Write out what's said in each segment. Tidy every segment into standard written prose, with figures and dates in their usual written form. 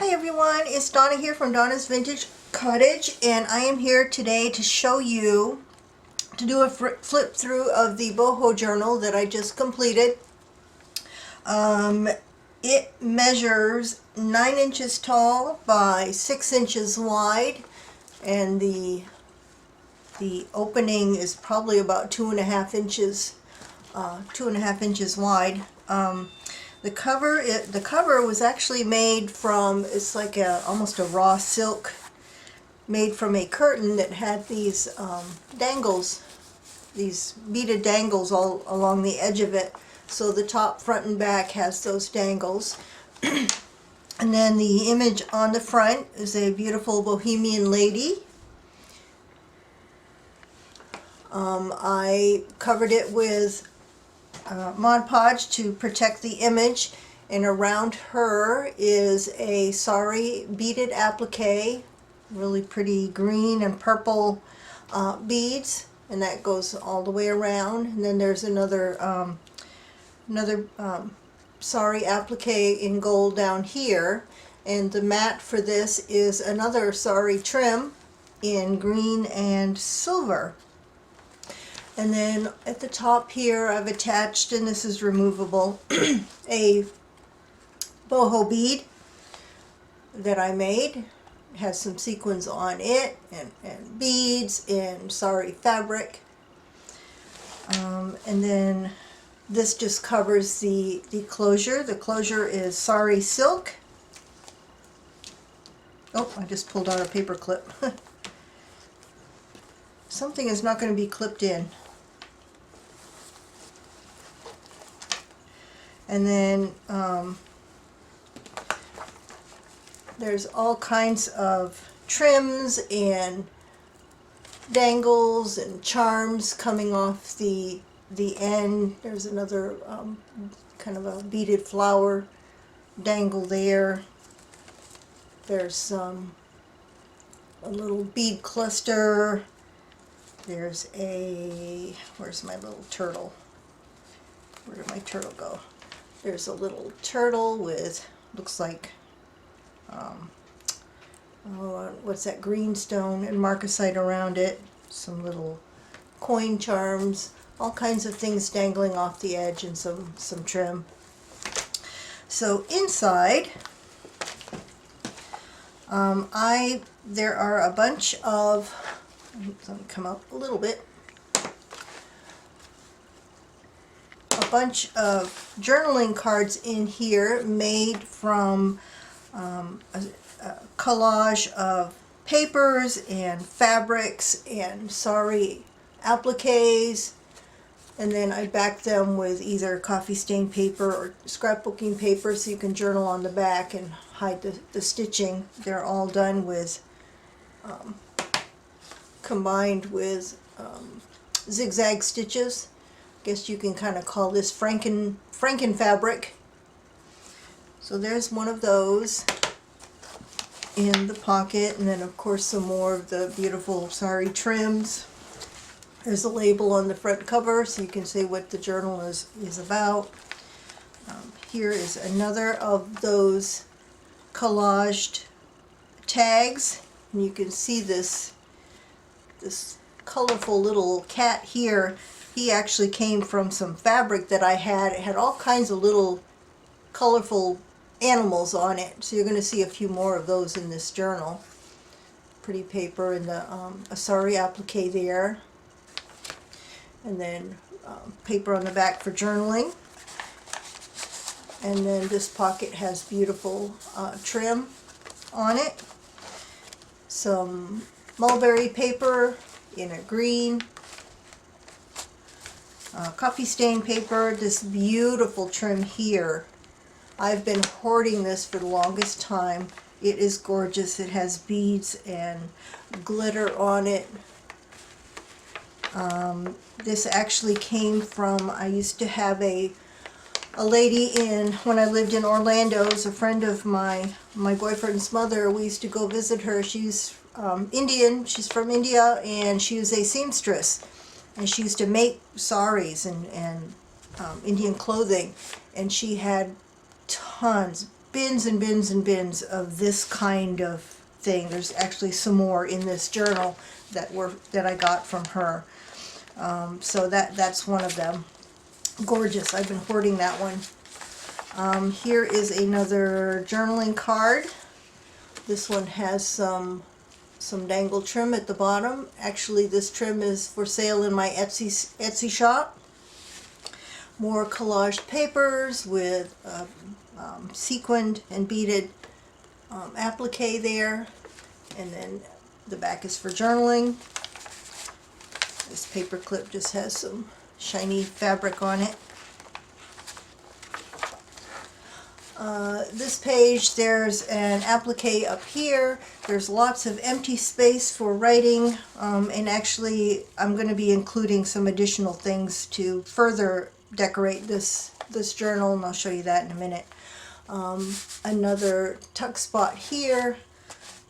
Hi everyone, it's Donna here from Donna's Vintage Cottage, and I am here today to show you, to do a flip through of the Boho journal that I just completed. It measures 9 inches tall by 6 inches wide, and the opening is probably about 2.5 inches, 2.5 inches wide. The cover was actually made from, it's like almost a raw silk, made from a curtain that had these dangles, these beaded dangles all along the edge of it. So the top, front, and back has those dangles. And then the image on the front is a beautiful bohemian lady. I covered it with Mod Podge to protect the image, and around her is a sari beaded applique, really pretty green and purple beads, and that goes all the way around. And then there's another sari applique in gold down here, and the mat for this is another sari trim in green and silver. And then at the top here I've attached, and this is removable, a boho bead that I made. It has some sequins on it, and beads and sari fabric. And then this just covers the closure. The closure is sari silk. Oh, I just pulled out a paper clip. Something is not going to be clipped in. And then there's all kinds of trims and dangles and charms coming off the end. There's another kind of a beaded flower dangle there. There's a little bead cluster. There's a, where's my little turtle? Where did my turtle go? There's a little turtle with, looks like, what's that, green stone and marcasite around it. Some little coin charms, all kinds of things dangling off the edge, and some trim. So inside, there are a bunch of, let me come up a little bit, a bunch of journaling cards in here made from a collage of papers and fabrics and sari appliques, and then I backed them with either coffee stain paper or scrapbooking paper so you can journal on the back and hide the stitching. They're all done with combined with zigzag stitches. Guess you can kind of call this Franken fabric. So there's one of those in the pocket, and then of course some more of the beautiful sari trims. There's a label on the front cover so you can see what the journal is about. Here is another of those collaged tags, and you can see this colorful little cat here. He actually came from some fabric that I had. It had all kinds of little colorful animals on it. So you're going to see a few more of those in this journal. Pretty paper, and a sari applique there. And then paper on the back for journaling. And then this pocket has beautiful trim on it. Some mulberry paper in a green. Coffee stain paper, this beautiful trim here. I've been hoarding this for the longest time. It is gorgeous. It has beads and glitter on it. This actually came from, I used to have a lady when I lived in Orlando, as a friend of my boyfriend's mother. We used to go visit her. She's Indian. She's from India, and she was a seamstress. And she used to make saris and Indian clothing, and she had tons, bins and bins and bins of this kind of thing. There's actually some more in this journal that I got from her. So that's one of them. Gorgeous. I've been hoarding that one. Here is another journaling card. This one has some dangle trim at the bottom. Actually, this trim is for sale in my Etsy shop. More collaged papers with sequined and beaded applique there, and then the back is for journaling. This paper clip just has some shiny fabric on it. This page, there's an applique up here. There's lots of empty space for writing, and actually I'm going to be including some additional things to further decorate this journal, and I'll show you that in a minute. Another tuck spot here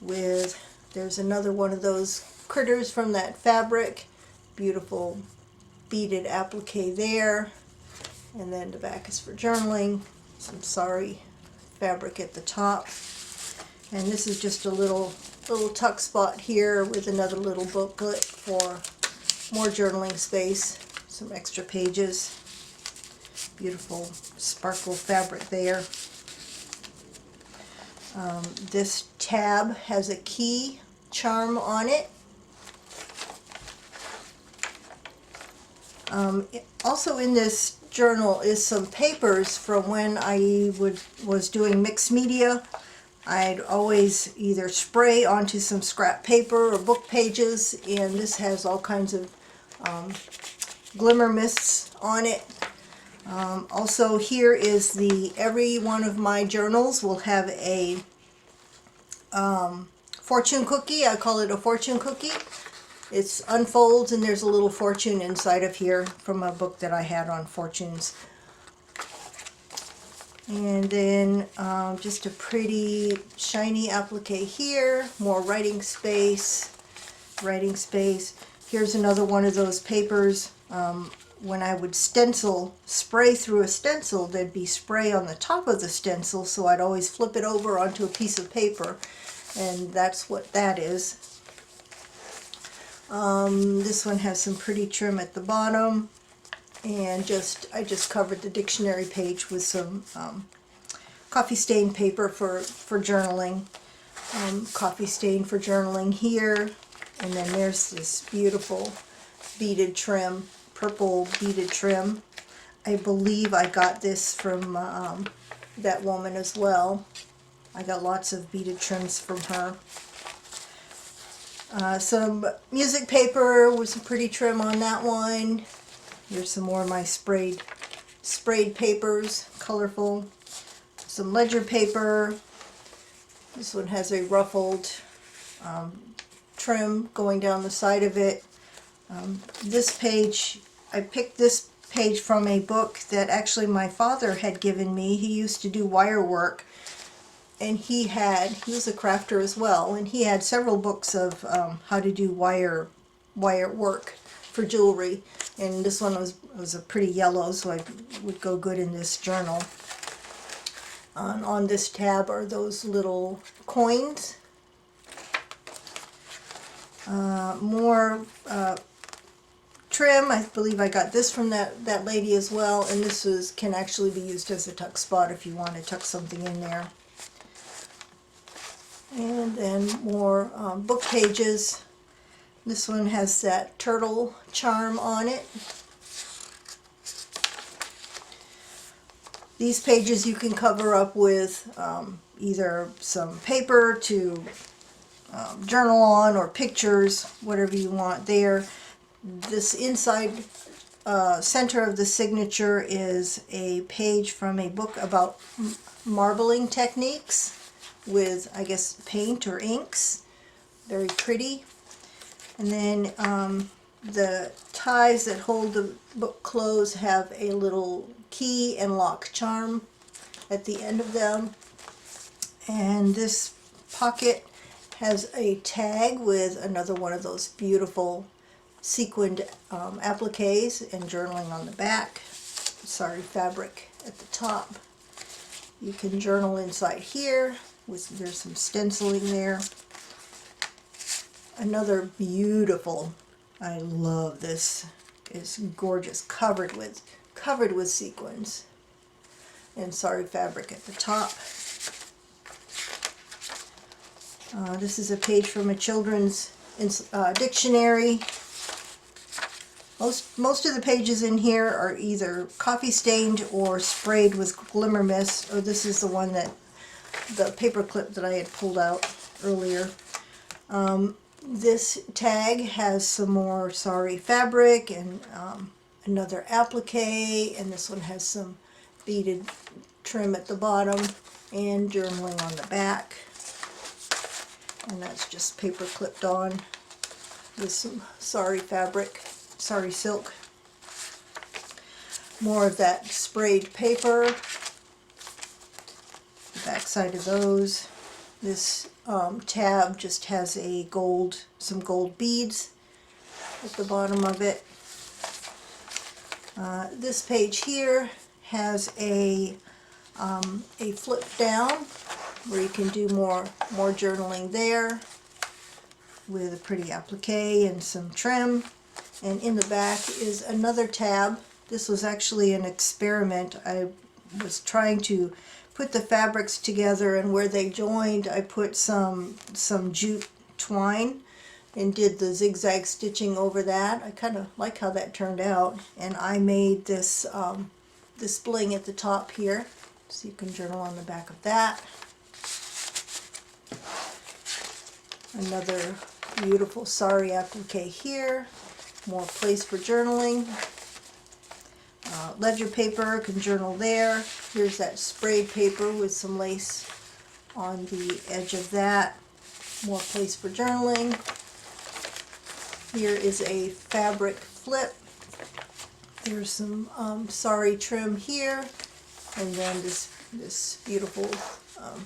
there's another one of those critters from that fabric. Beautiful beaded applique there, and then the back is for journaling. Some sari fabric at the top, and this is just a little tuck spot here with another little booklet for more journaling space. Some extra pages. Beautiful sparkle fabric there. This tab has a key charm on it. Also in this journal is some papers from when I was doing mixed media. I'd always either spray onto some scrap paper or book pages, and this has all kinds of glimmer mists on it. Also, here is every one of my journals will have a fortune cookie. I call it a fortune cookie. It unfolds and there's a little fortune inside of here from a book that I had on fortunes. And then just a pretty shiny applique here. More writing space. Here's another one of those papers. When I would spray through a stencil, there'd be spray on the top of the stencil, so I'd always flip it over onto a piece of paper, and that's what that is. This one has some pretty trim at the bottom, and I just covered the dictionary page with some coffee stain paper for journaling. Coffee stain for journaling here, and then there's this beautiful beaded trim. Purple beaded trim. I believe I got this from that woman as well. I got lots of beaded trims from her. Some music paper with some pretty trim on that one. Here's some more of my sprayed papers, colorful. Some ledger paper. This one has a ruffled trim going down the side of it. This page, I picked this page from a book that actually my father had given me. He used to do wire work, and he was a crafter as well, and he had several books of how to do wire work for jewelry, and this one was a pretty yellow, so it would go good in this journal. On this tab are those little coins. More trim. I believe I got this from that lady as well, and this can actually be used as a tuck spot if you want to tuck something in there. And then more book pages. This one has that turtle charm on it. These pages you can cover up with either some paper to journal on, or pictures, whatever you want there. This inside center of the signature is a page from a book about marbling techniques with, I guess, paint or inks. Very pretty. And then the ties that hold the book closed have a little key and lock charm at the end of them. And this pocket has a tag with another one of those beautiful sequined appliques and journaling on the back. Sorry, fabric at the top. You can journal inside here. There's some stenciling there. Another beautiful, I love this. It's gorgeous, covered with sequins and sari fabric at the top. This is a page from a children's dictionary. Most of the pages in here are either coffee stained or sprayed with glimmer mist. Oh, this is the one that the paper clip that I had pulled out earlier. This tag has some more sari fabric and another applique, and this one has some beaded trim at the bottom and journaling on the back. And that's just paper clipped on with some sari fabric, sari silk. More of that sprayed paper. The back side of those. This tab just has some gold beads at the bottom of it. This page here has a flip down where you can do more journaling there with a pretty applique and some trim. And in the back is another tab. This was actually an experiment. I was trying to put the fabrics together, and where they joined I put some jute twine and did the zigzag stitching over that. I kind of like how that turned out, and I made this this bling at the top here, so you can journal on the back of that. Another beautiful sari applique here, more place for journaling. Ledger paper, can journal there. Here's that sprayed paper with some lace on the edge of that. More place for journaling. Here is a fabric flip. There's some sari trim here, and then this beautiful,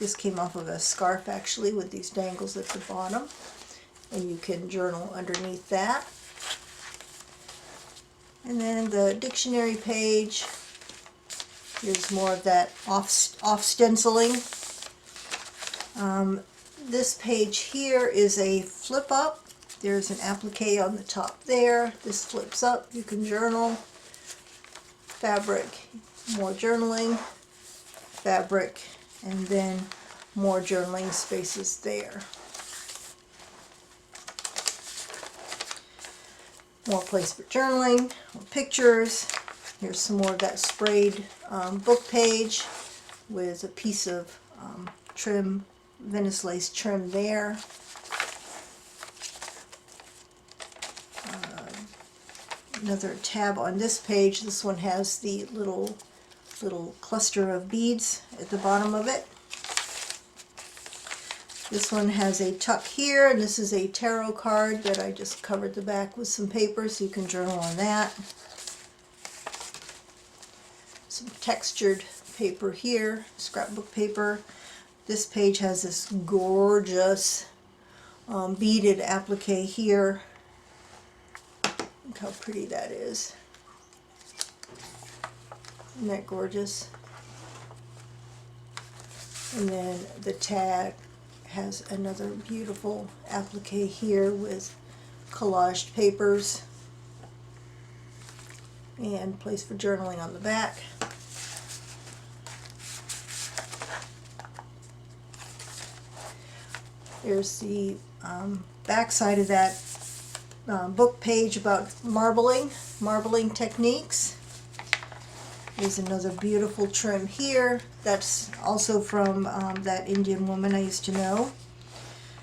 this came off of a scarf actually, with these dangles at the bottom, and you can journal underneath that. And then the dictionary page, here's more of that off stenciling. This page here is a flip up. There's an applique on the top there. This flips up, you can journal. Fabric, more journaling. Fabric, and then more journaling spaces there. More place for journaling, more pictures. Here's some more of that sprayed book page with a piece of trim, Venice lace trim there. Another tab on this page. This one has the little cluster of beads at the bottom of it. This one has a tuck here, and this is a tarot card that I just covered the back with some paper, so you can journal on that. Some textured paper here, scrapbook paper. This page has this gorgeous beaded applique here. Look how pretty that is. Isn't that gorgeous? And then the tag has another beautiful applique here with collaged papers and place for journaling on the back. There's the back side of that book page about marbling techniques. There's another beautiful trim here. That's also from that Indian woman I used to know.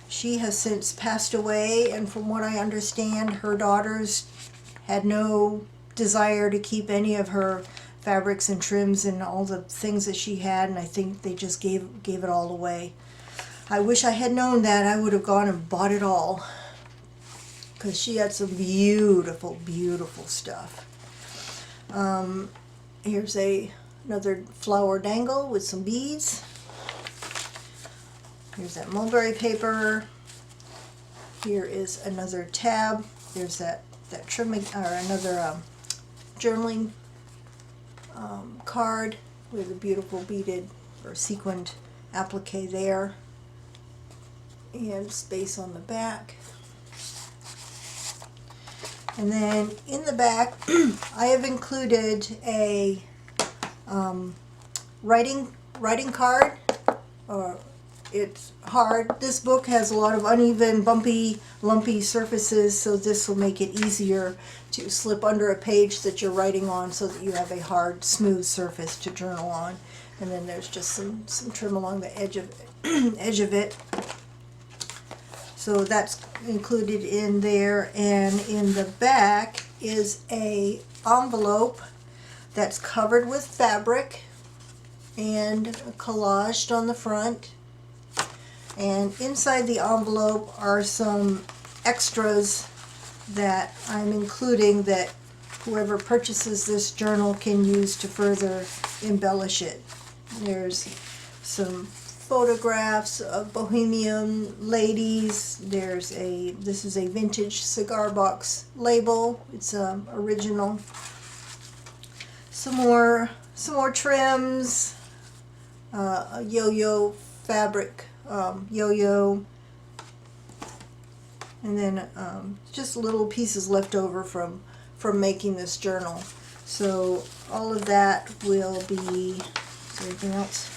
She has since passed away, and from what I understand, her daughters had no desire to keep any of her fabrics and trims and all the things that she had, and I think they just gave it all away. I wish I had known that. I would have gone and bought it all, because she had some beautiful, beautiful stuff. Here's another flower dangle with some beads. Here's that mulberry paper. Here is another tab. There's that trimming, or another journaling card with a beautiful beaded or sequined applique there, and space on the back. And then in the back I have included a writing card. It's hard. This book has a lot of uneven, bumpy, lumpy surfaces, so this will make it easier to slip under a page that you're writing on so that you have a hard, smooth surface to journal on. And then there's just some trim along the edge of it. So that's included in there. And in the back is a envelope that's covered with fabric and collaged on the front. And inside the envelope are some extras that I'm including that whoever purchases this journal can use to further embellish it. There's some photographs of bohemian ladies. This is a vintage cigar box label. It's original. Some more trims, a yo-yo fabric yo-yo, and then just little pieces left over from making this journal. So all of that will be, is there anything else?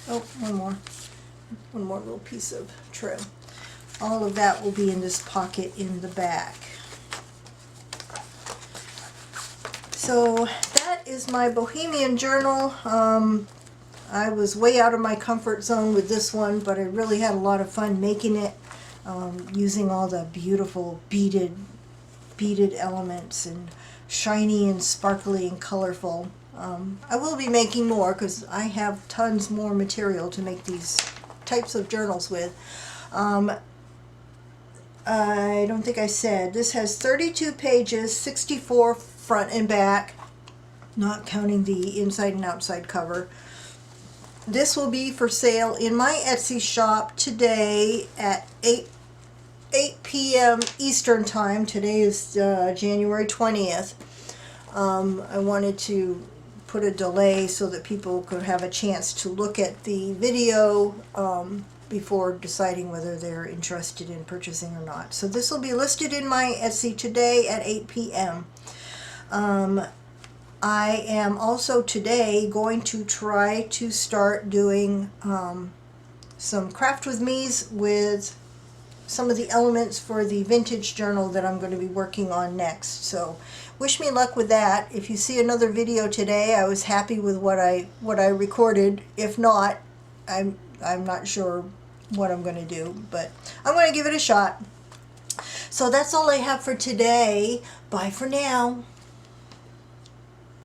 Oh, one more little piece of trim. All of that will be in this pocket in the back. So that is my Bohemian journal. I was way out of my comfort zone with this one, but I really had a lot of fun making it, using all the beautiful beaded elements and shiny and sparkly and colorful. I will be making more because I have tons more material to make these types of journals with. I don't think I said, this has 32 pages, 64 front and back, not counting the inside and outside cover. This will be for sale in my Etsy shop today at 8 p.m. Eastern Time. Today is January 20th. I wanted to put a delay so that people could have a chance to look at the video before deciding whether they're interested in purchasing or not. So this will be listed in my Etsy today at 8 p.m. I am also today going to try to start doing some craft with me's with some of the elements for the vintage journal that I'm going to be working on next. So wish me luck with that. If you see another video today, I was happy with what I recorded. If not, I'm not sure what I'm going to do, but I'm going to give it a shot. So that's all I have for today. Bye for now.